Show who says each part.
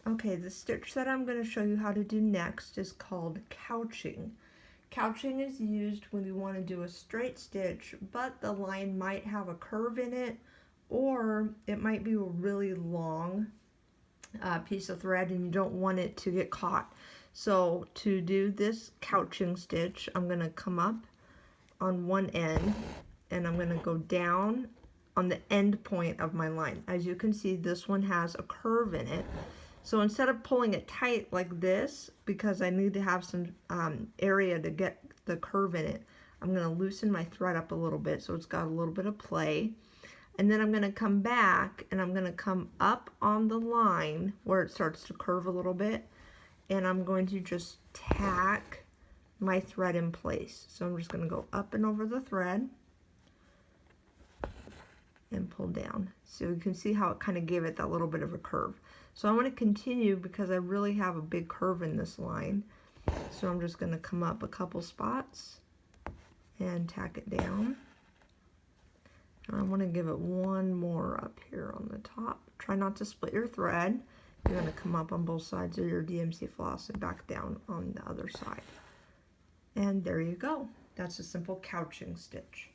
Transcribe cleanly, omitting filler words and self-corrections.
Speaker 1: Okay, the stitch that I'm going to show you how to do next is called couching. Couching is used when you want to do a straight stitch, but the line might have a curve in it, or it might be a really long piece of thread and you don't want it to get caught. So to do this couching stitch, I'm going to come up on one end and I'm going to go down on the end point of my line. As you can see, this one has a curve in it. So instead of pulling it tight like this, because I need to have some area to get the curve in it, I'm going to loosen my thread up a little bit so it's got a little bit of play. And then I'm going to come back and I'm going to come up on the line where it starts to curve a little bit, and I'm going to just tack my thread in place. So I'm just going to go up and over the thread and pull down. So you can see how it kind of gave it that little bit of a curve. So I want to continue because I really have a big curve in this line. So I'm just going to come up a couple spots and tack it down. And I want to give it one more up here on the top. Try not to split your thread. You're going to come up on both sides of your DMC floss and back down on the other side. And there you go. That's a simple couching stitch.